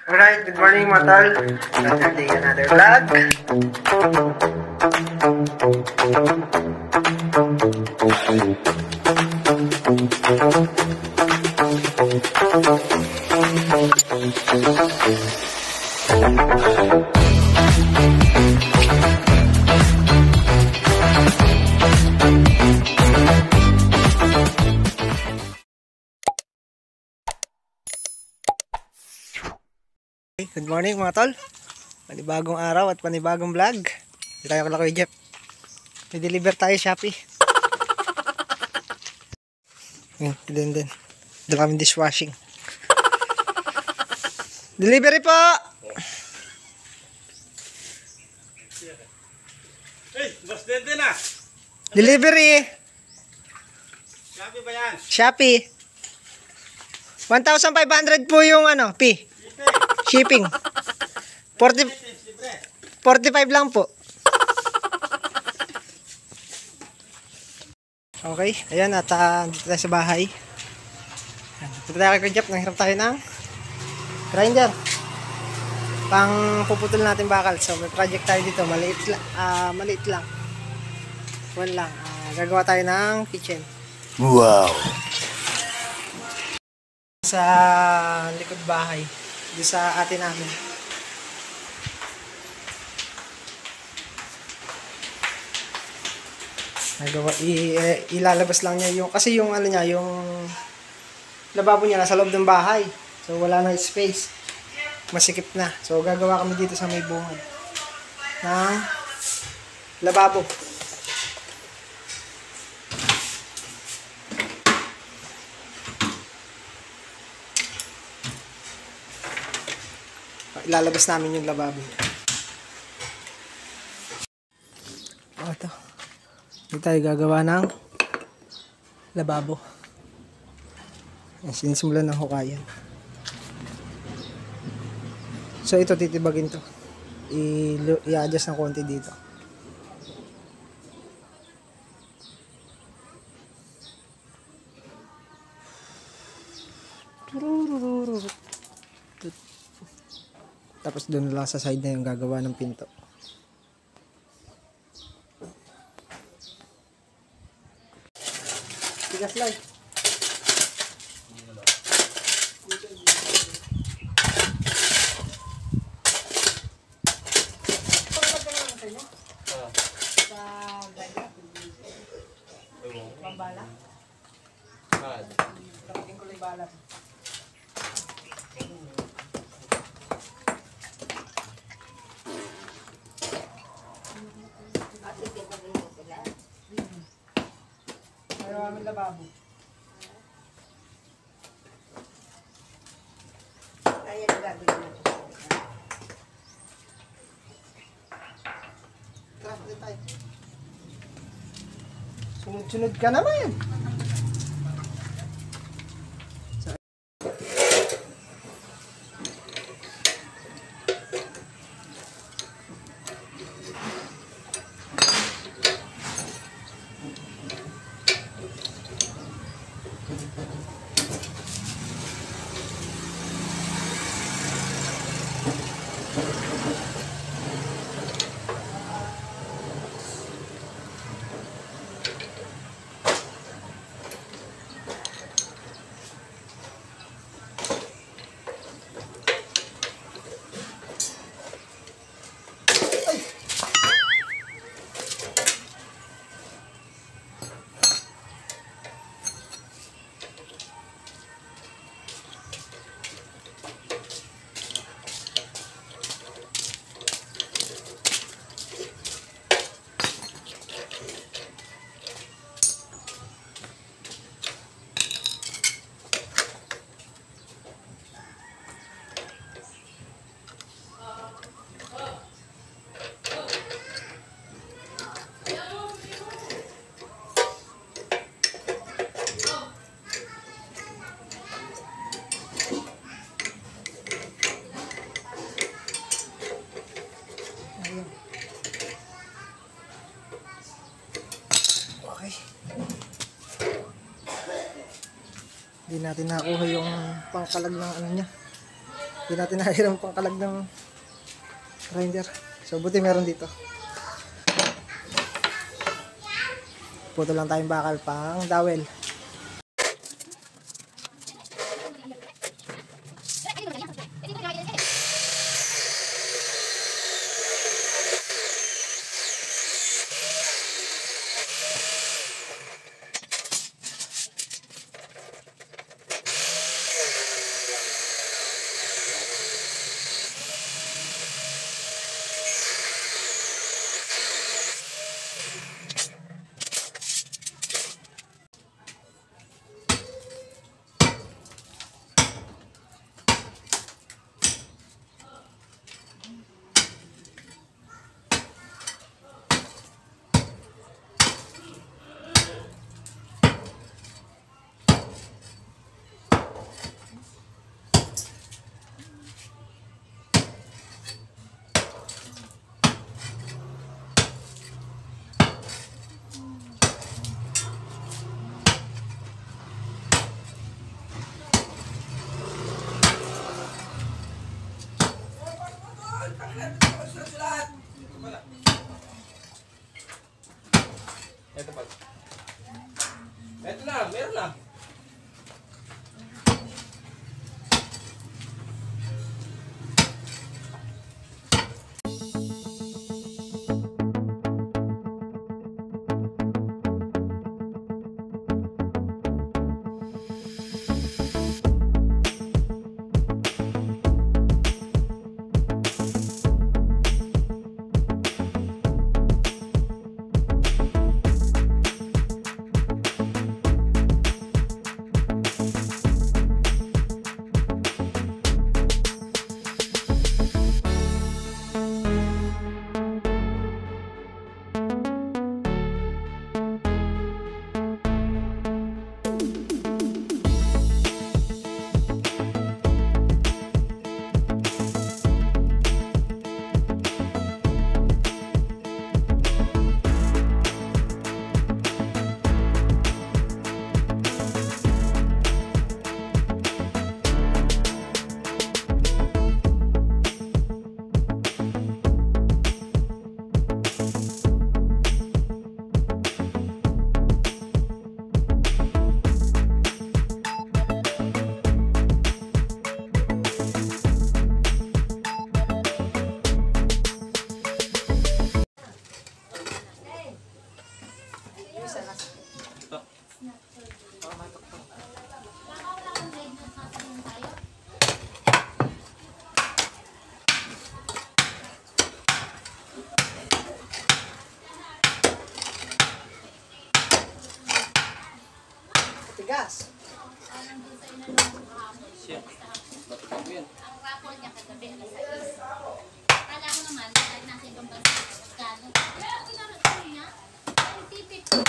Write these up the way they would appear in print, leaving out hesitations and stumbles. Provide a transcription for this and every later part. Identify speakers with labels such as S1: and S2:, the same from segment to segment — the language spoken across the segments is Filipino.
S1: Alright, good morning mga tol. Another day, another vlog. Good morning mga tol. Panibagong araw at panibagong vlog. Dito tayo kala Kuya Jeff. I-deliver tayo Shopee. Din. Dala kami dishwashing. Delivery po!
S2: Hey, boss din ah.
S1: Delivery!
S2: Shopee ba yan?
S1: Shopee. 1,500 po yung P. Shipping. 45 lang po. Okay, ayan at dito tayo sa bahay. Dito tayo kay Jeff, nanghiram tayo ng grinder. Pang puputol natin bakal. So may project tayo dito, maliit lang. One lang. Gagawa tayo ng kitchen.
S2: Wow.
S1: Sa likod bahay. Di sa atin namin. Ilalabas lang niya yung kasi yung yung lababo niya nasa loob ng bahay. So wala na space. Masikip na. So gagawa kami dito sa may bungad ng lababo. Ilalabas namin yung lababo. Ito. Dito tayo gagawa ng lababo. Sinisimulan ng hukayan. So ito titibagin to. I-adjust ng konti dito. Tapos doon lang sa side na yung gagawa ng pinto. Tigas lang. Pambala? Kapagin ko lang bala. Maraming lababo. Ayan ang gagawin natin. Tara, dito tayo. Sunod-sunod ka naman. Hindi natin nakuha yung pangkalag ng ano niya. Hindi natin nahiram pang kalag ng grinder. So buti meron dito. Puto lang tayong bakal pang dowel.
S2: Ito pa. Ito na, meron na.
S1: Tigas.
S3: Ang rapol niya kagabi alas 6. Akala ko naman, dahil nasa ibang bansa, magkano. Pero pinarating niya, ang tipid ko.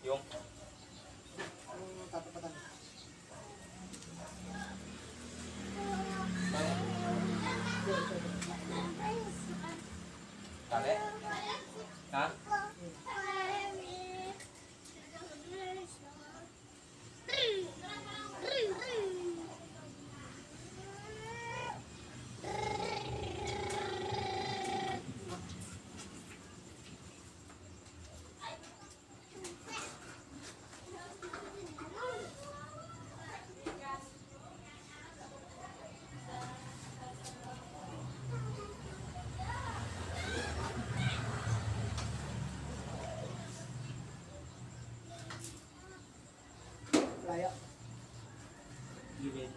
S2: Yung
S1: Tatapatan.
S2: tali. Ha?
S1: kaya.
S2: Given.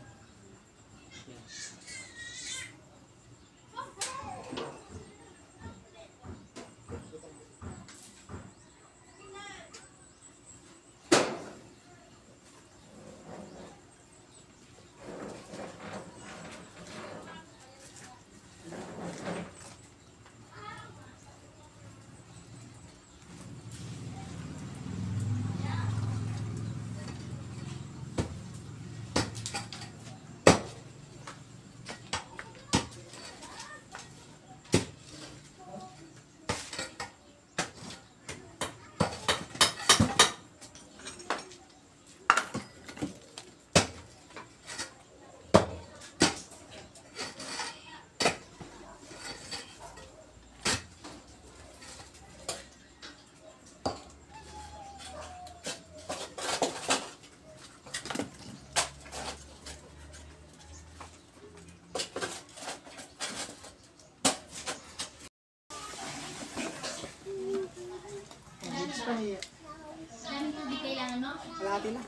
S3: Maraming tubig kailangan mo?
S1: Kalahati na.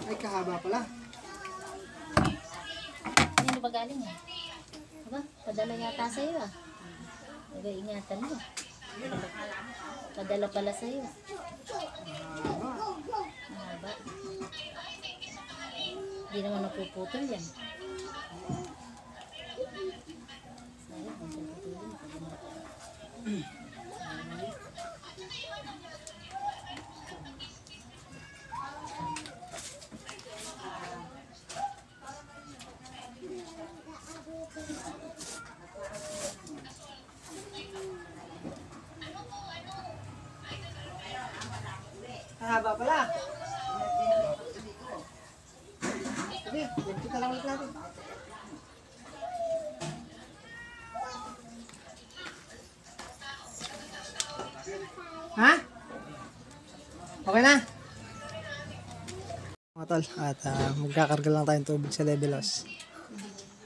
S1: Ay, kahaba pala.
S3: Ano ba galing ah? Aba, padala yata sa'yo ah. Nag-iingatan mo. Padala pala sa'yo. Mahaba. Hindi naman napuputol yan. Sayang, ang puputulin.
S1: Kahaba pala. Sige, kita lang ulit natin. Ha? Okay na? Mga tol, at magkakarga lang tayong tubig sa levelos.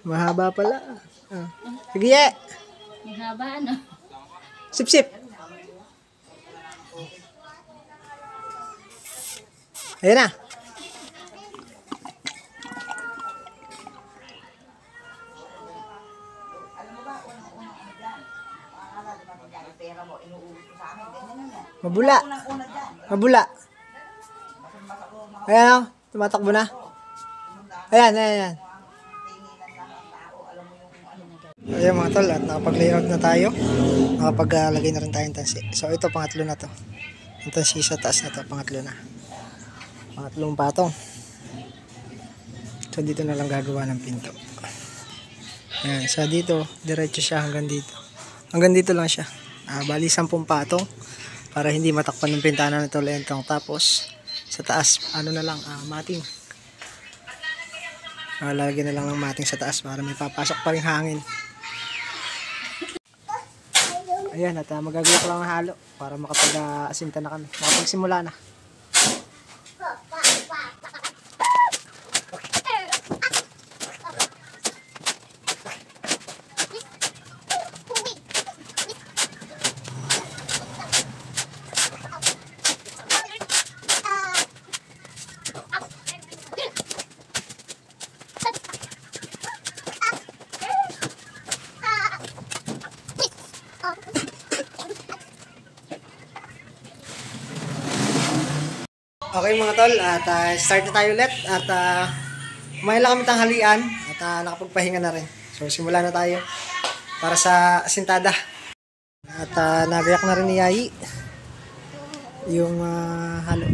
S1: Mahaba pala. Sige, ye!
S3: Mahaba ano?
S1: Sip-sip! Ayan na! Mabula. Mabula. Ayan o. Tumatakbo na. Ayan, ayan, ayan. Ayan mga tol. At nakapag-layout na tayo. Nakapaglagay na rin tayong tansi. So ito pangatlo na to. Yung tansi sa taas na to. Pangatlo na. Pangatlong patong. So dito na lang gagawa ng pinto. Ayan. So dito. Diretso siya hanggang dito. Hanggang dito lang siya. Bali 10 patong. Para hindi matakpan ng pintana nito lentong. Tapos sa taas, ano na lang, mating. Lalagyan na lang ng mating sa taas para may papasok pa rin hangin. Ayan, at magagawa ko lang ng halo para makapag-asinta na kami. Makapagsimula na. Okay mga tol, at start na tayo ulit at kumain lang kami tanghalian at nakapagpahinga na rin. So simula na tayo para sa asintada. At nagayak na rin ni Yayi yung halo.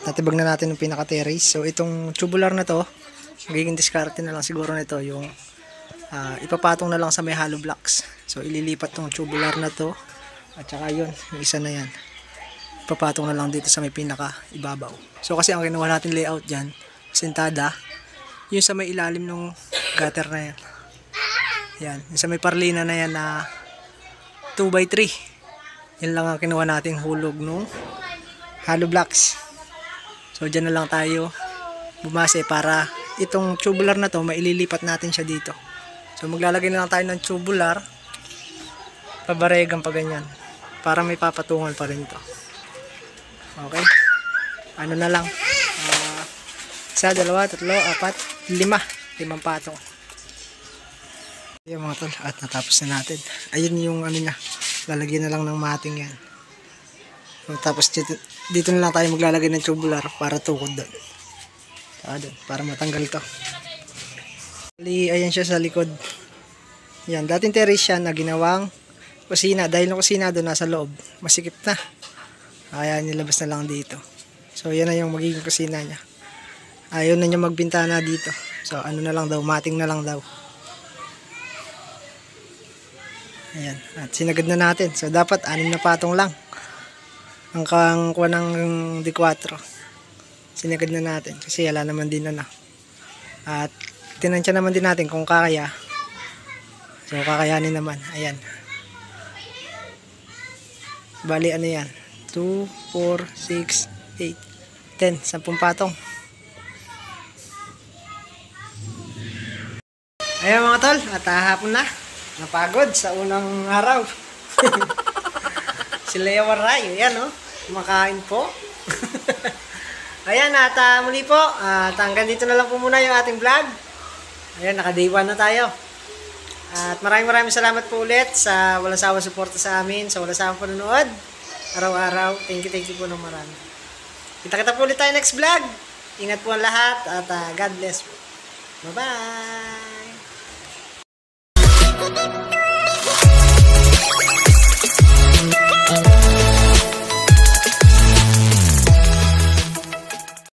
S1: tatibag na natin yung pinaka-terrace. So itong tubular na to, magiging diskarte na lang siguro nito yung ipapatong na lang sa may hollow blocks. So ililipat tong tubular na to at saka yun, yung isa na yan. Ipapatong na lang dito sa may pinaka ibabaw. So kasi ang ginawa natin layout dyan, sentada, yung sa may ilalim ng gutter na yan. Yan, yung sa may parlina na yan na 2x3. Yan lang ang kinuha nating hulog nung hollow blocks. So dyan na lang tayo bumase para itong tubular na to maililipat natin siya dito. So maglalagay na lang tayo ng tubular pabaregang pa ganyan para may papatungan pa rin to. Okay, ano na lang, 1, 2, 3, 4, 5 patong. Ayan mga tol, at natapos na natin. Ayun yung ano niya, lalagyan na lang ng mating yan. So, tapos dito na lang tayo maglalagay ng tubular para tukod doon. Para matanggal to. Ayan siya sa likod. Yan, dating terrace yan na ginawang kusina. Dahil yung kusina doon nasa loob, masikip na. Kaya nilabas na lang dito. So yan na yung magiging kusina niya. Ayaw na niya magbintana dito. So ano na lang daw, mating na lang daw. Ayan, at sinagad na natin. So dapat 6 na patong lang hanggang kuha ng D4. Sinagad na natin kasi wala naman din na. At tinansya naman din natin kung kakaya. So kakayanin naman. Ayan. Bali ano yan, 2, 4, 6, 8, 10, 10 patong. Ayan mga tol, at hapon na. Napagod sa unang araw. Si Lea Waray, ayan o, kumakain po. Ayan, at muli po, hanggang dito na lang po muna yung ating vlog. Ayan, naka-day 1 na tayo. At maraming salamat po ulit sa walang sawang suporta sa amin, sa walang sawang panonood. Araw-araw, thank you po ng marami. Kita-kita po ulit tayo next vlog. Ingat po ang lahat at God bless po. Bye-bye!